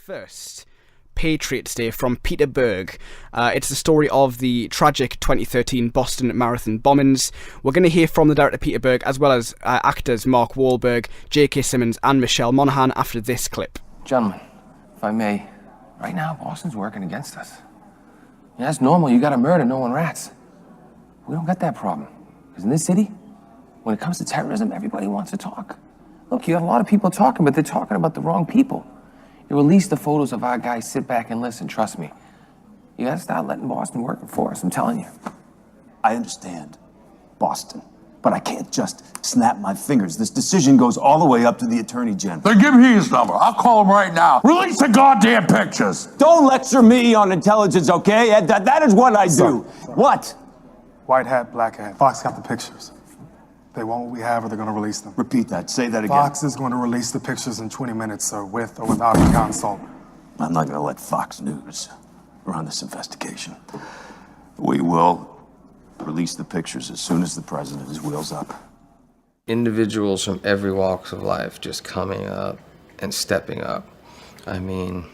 First, Patriots Day from Peter Berg. It's the story of the tragic 2013 Boston Marathon bombings. We're going to hear from the director Peter Berg, as well as actors Mark Wahlberg, J.K. Simmons and Michelle Monaghan after this clip. Gentlemen, if I may, right now Boston's working against us. Yeah, that's normal. You got a murder, no one rats. We don't got that problem. Because in this city, when it comes to terrorism, everybody wants to talk. Look, you have a lot of people talking, but they're talking about the wrong people. You release the photos of our guys, sit back and listen, trust me. You gotta start letting Boston work for us, I'm telling you. I understand, Boston, but I can't just snap my fingers. This decision goes all the way up to the Attorney General. Then give me his number. I'll call him right now. Release the goddamn pictures. Don't lecture me on intelligence, okay? That is what I do. What? White hat, black hat. Fox got the pictures. They want what we have, or they're going to release them. Repeat that. Say that again. Fox is going to release the pictures in 20 minutes, sir, with or without a consult. I'm not going to let Fox News run this investigation. We will release the pictures as soon as the president is wheels up. Individuals from every walk of life just coming up and stepping up. I mean,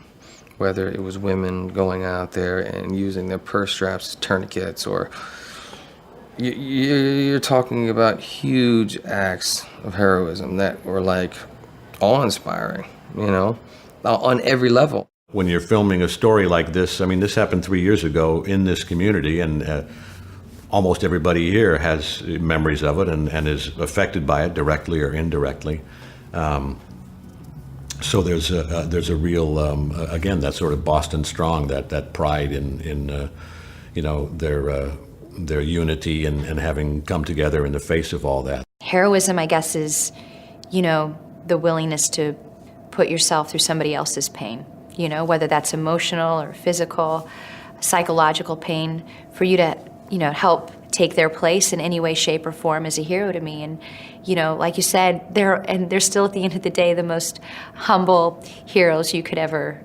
whether it was women going out there and using their purse straps as tourniquets, or you're talking about huge acts of heroism that were like awe-inspiring, you know, on every level. When you're filming a story like this, I mean, this happened 3 years ago in this community, and almost everybody here has memories of it and is affected by it directly or indirectly. So there's a real, again, that sort of Boston strong, that pride in you know, their unity and having come together in the face of all that. Heroism, I guess, is, you know, the willingness to put yourself through somebody else's pain, you know, whether that's emotional or physical, psychological pain, for you to, you know, help take their place in any way, shape, or form is a hero to me. And, you know, like you said, they're still at the end of the day the most humble heroes you could ever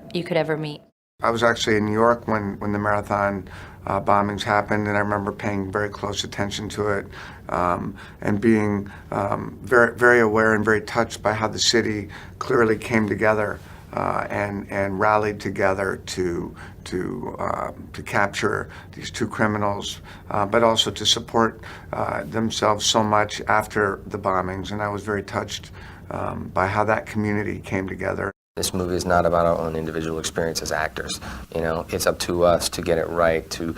meet. I was actually in New York when the marathon bombings happened, and I remember paying very close attention to it and being very, very aware and very touched by how the city clearly came together and rallied together to capture these two criminals, but also to support themselves so much after the bombings. And I was very touched by how that community came together. This movie is not about our own individual experience as actors. You know, it's up to us to get it right, to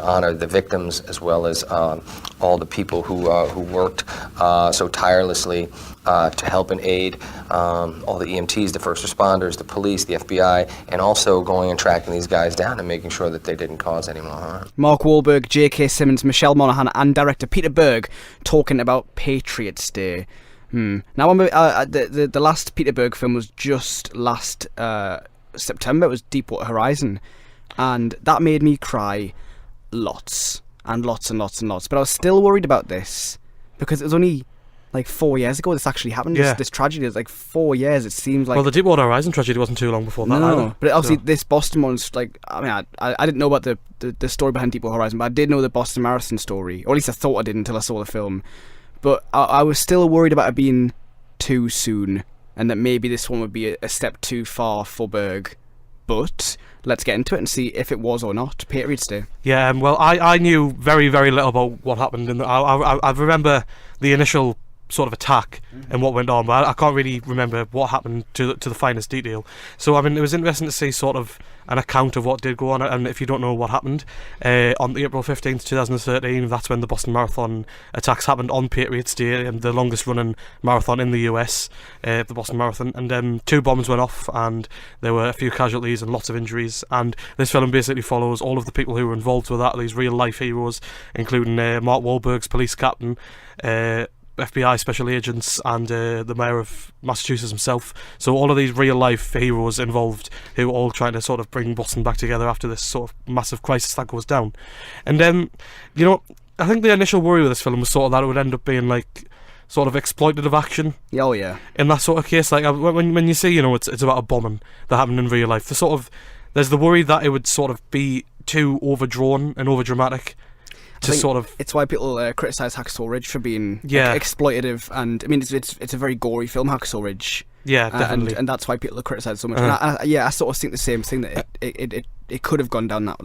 honor the victims, as well as all the people who worked so tirelessly to help and aid all the EMTs, the first responders, the police, the FBI, and also going and tracking these guys down and making sure that they didn't cause any more harm. Mark Wahlberg, J.K. Simmons, Michelle Monaghan and director Peter Berg talking about Patriots Day. Now, the last Peter Berg film was just last September. It was Deepwater Horizon, and that made me cry lots and lots and lots and lots. But I was still worried about this because it was only like 4 years ago this actually happened. Yeah. This tragedy is like 4 years. It seems like. Well, the Deepwater Horizon tragedy wasn't too long before that either. But obviously this Boston one's like, I mean, I didn't know about the story behind Deepwater Horizon, but I did know the Boston Marathon story, or at least I thought I did until I saw the film. But I was still worried about it being too soon, and that maybe this one would be a step too far for Berg. But let's get into it and see if it was or not. Patriots Day. Yeah, well, I knew very, very little about what happened. And I remember the initial sort of attack and what went on, but I can't really remember what happened to the finest detail. So I mean, it was interesting to see sort of an account of what did go on. And if you don't know what happened, on April 15th 2013, that's when the Boston Marathon attacks happened on Patriots Day, the longest running marathon in the US, the Boston Marathon. And 2 bombs went off, and there were a few casualties and lots of injuries. And this film basically follows all of the people who were involved with that, these real life heroes, including Mark Wahlberg's police captain, FBI special agents, and the mayor of Massachusetts himself. So all of these real life heroes involved, who are all trying to sort of bring Boston back together after this sort of massive crisis that goes down. And you know, I think the initial worry with this film was sort of that it would end up being like sort of exploitative action. Oh yeah. In that sort of case, like when you see, you know, it's about a bombing that happened in real life, there's the worry that it would sort of be too overdrawn and overdramatic. It's why people criticise Hacksaw Ridge for being exploitative, and I mean it's a very gory film, Hacksaw Ridge, Yeah, definitely. And that's why people have criticised so much. And I sort of think the same thing, that it could have gone down that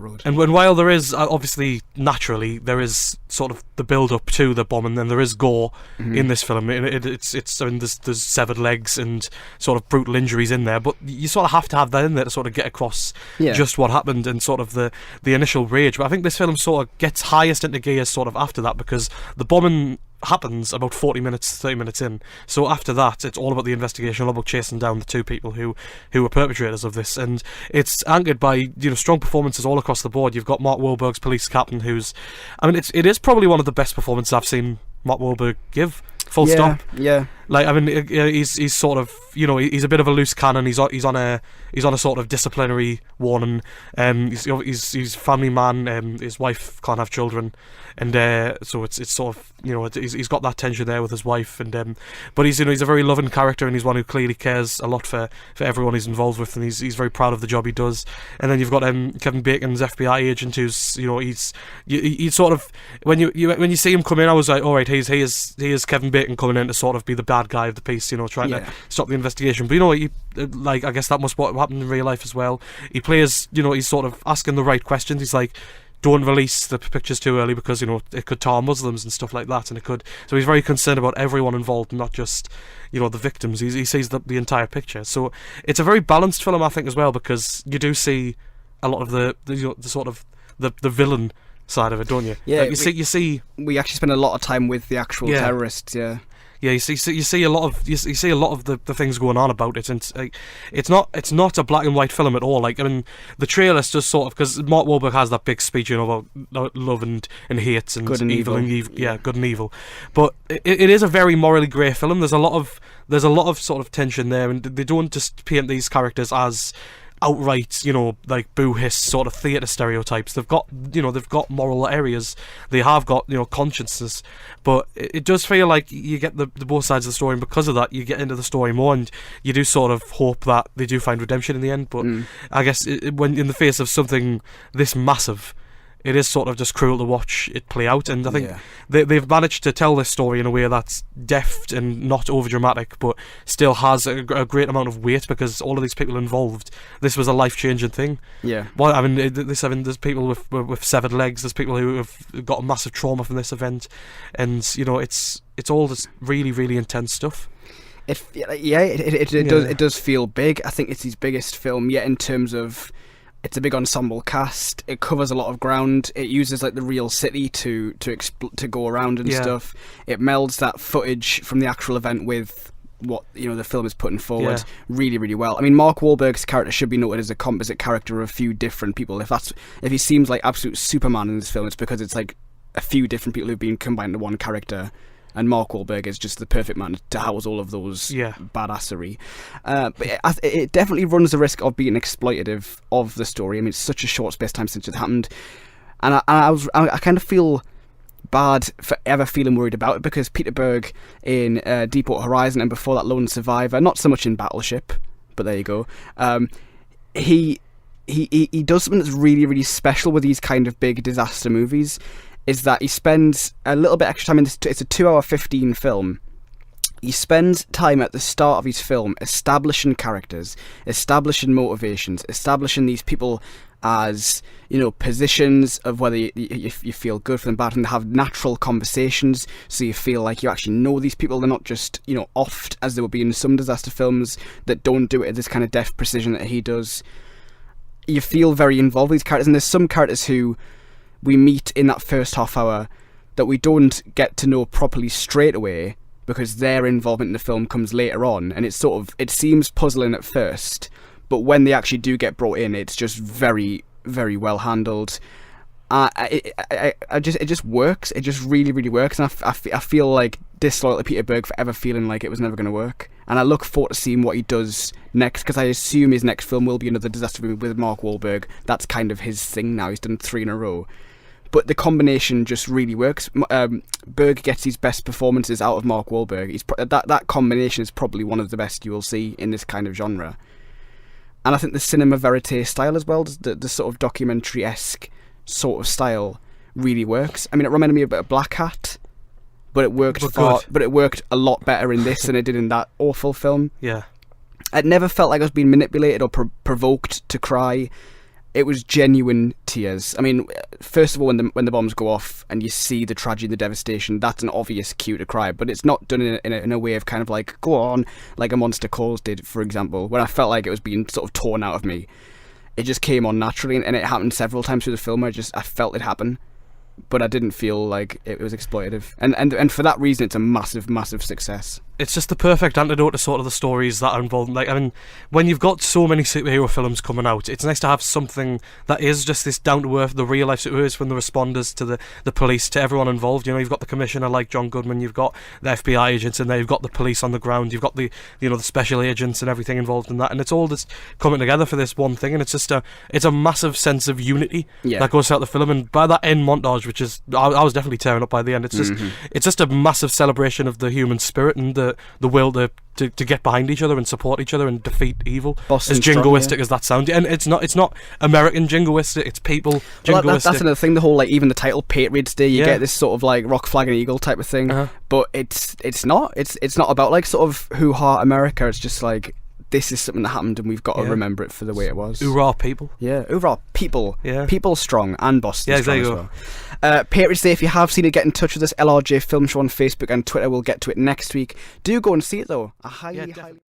road. And while there is obviously naturally there is sort of the build up to the bomb, and then there is gore in this film. It's I mean there's severed legs and sort of brutal injuries in there, but you sort of have to have that in there to sort of get across just what happened and sort of the initial rage. But I think this film sort of gets highest into gear sort of after that, because the bombing happens about 30 minutes in. So after that, it's all about the investigation, all about chasing down the two people who were perpetrators of this, and it's anchored by strong performances all across the board. You've got Mark Wahlberg's police captain, who's, I mean, it is probably one of the best performances I've seen Mark Wahlberg give. Full stop. Yeah. Like, I mean, he's sort of, he's a bit of a loose cannon. He's on a sort of disciplinary warning. He's a family man. His wife can't have children, and so it's sort of, he's got that tension there with his wife, and but he's a very loving character, and he's one who clearly cares a lot for everyone he's involved with, and he's very proud of the job he does. And then you've got Kevin Bacon's FBI agent, who's he's sort of, when you see him come in, I was like, all right, he is Kevin Bacon coming in to sort of be the bad guy of the piece, trying to stop the investigation. But I guess that must what happened in real life as well. He plays, he's sort of asking the right questions. He's like, don't release the pictures too early because it could tar Muslims and stuff like that, and so he's very concerned about everyone involved, not just the victims. He sees the entire picture. So it's a very balanced film, I think, as well, because you do see a lot of the sort of the villain side of it, don't you? Yeah, like you see. We actually spend a lot of time with the actual terrorists. Yeah. Yeah, you see a lot of the things going on about it, and it's not a black and white film at all. Like, I mean, the trailer's just sort of, because Mark Wahlberg has that big speech, about love and hate and good and evil. Good and evil. But it is a very morally grey film. There's a lot of sort of tension there, and they don't just paint these characters as outright, like boo-hiss sort of theatre stereotypes. They've got moral areas. They have got, consciences. But it does feel like you get the both sides of the story, and because of that, you get into the story more, and you do sort of hope that they do find redemption in the end. But I guess when in the face of something this massive, it is sort of just cruel to watch it play out. And I think they've managed to tell this story in a way that's deft and not over dramatic, but still has a great amount of weight, because all of these people involved, this was a life-changing thing. Yeah. Well, I mean, there's people with severed legs. There's people who have got a massive trauma from this event, and it's all this really, really intense stuff. It does feel big. I think it's his biggest film yet in terms of. It's a big ensemble cast. It covers a lot of ground. It uses like the real city to go around and stuff. It melds that footage from the actual event with what the film is putting forward really, really well. I mean, Mark Wahlberg's character should be noted as a composite character of a few different people. If he seems like absolute Superman in this film, it's because it's like a few different people who've been combined into one character. And Mark Wahlberg is just the perfect man to house all of those badassery. But it definitely runs the risk of being exploitative of the story. I mean, it's such a short space time since it happened, and I kind of feel bad for ever feeling worried about it, because Peter Berg in Deepwater Horizon, and before that Lone Survivor, not so much in Battleship, but there you go. He does something that's really, really special with these kind of big disaster movies. Is that he spends a little bit extra time in this. It's a 2-hour 15 film. He spends time at the start of his film establishing characters, establishing motivations, establishing these people as positions of whether you feel good for them, bad, and have natural conversations, so you feel like you actually know these people. They're not just offed as they would be in some disaster films that don't do it at this kind of deft precision that he does. You feel very involved with these characters, and there's some characters who we meet in that first half hour that we don't get to know properly straight away, because their involvement in the film comes later on, and it seems puzzling at first, but when they actually do get brought in, it's just very, very well handled. It just works. It just really, really works, and I feel like disloyal to Peter Berg for ever feeling like it was never going to work. And I look forward to seeing what he does next, because I assume his next film will be another disaster movie with Mark Wahlberg. That's kind of his thing now. He's done 3 in a row. But the combination just really works. Berg gets his best performances out of Mark Wahlberg. That combination is probably one of the best you will see in this kind of genre. And I think the cinema verite style as well, the sort of documentary-esque sort of style, really works. I mean, it reminded me a bit of Black Hat, but it worked but it worked a lot better in this than it did in that awful film. Yeah. It never felt like I was being manipulated or provoked to cry. It was genuine tears. I mean, first of all, when the bombs go off and you see the tragedy, the devastation, that's an obvious cue to cry. But it's not done in a way of kind of like, go on, like A Monster Calls did, for example, when I felt like it was being sort of torn out of me. It just came on naturally, and it happened several times through the film. I felt it happen, but I didn't feel like it was exploitative. And for that reason, it's a massive, massive success. It's just the perfect antidote to sort of the stories that are involved. Like, I mean, when you've got so many superhero films coming out, it's nice to have something that is just this down-to-earth, the real-life superheroes, from the responders to the police, to everyone involved. You know, you've got the commissioner like John Goodman, you've got the FBI agents in there, you've got the police on the ground, you've got the special agents and everything involved in that, and it's all just coming together for this one thing, and it's just it's a massive sense of unity that goes throughout the film. And by that end montage, which is, I was definitely tearing up by the end. It's just it's just a massive celebration of the human spirit and the will to get behind each other and support each other and defeat evil. Boston as jingoistic as that sounds, and it's not American jingoistic, it's people jingoistic. Well, that's another thing. The whole, like, even the title Patriots Day, you get this sort of like rock, flag and eagle type of thing. But it's not about like sort of hoo-ha America. It's just like, this is something that happened and we've got to remember it for the way it was. Hoorah, people. Yeah, hoorah, people. Yeah. People strong, and Boston strong as well. Patriots Day, if you have seen it, get in touch with us. LRJ Film Show on Facebook and Twitter. We'll get to it next week. Do go and see it, though. I highly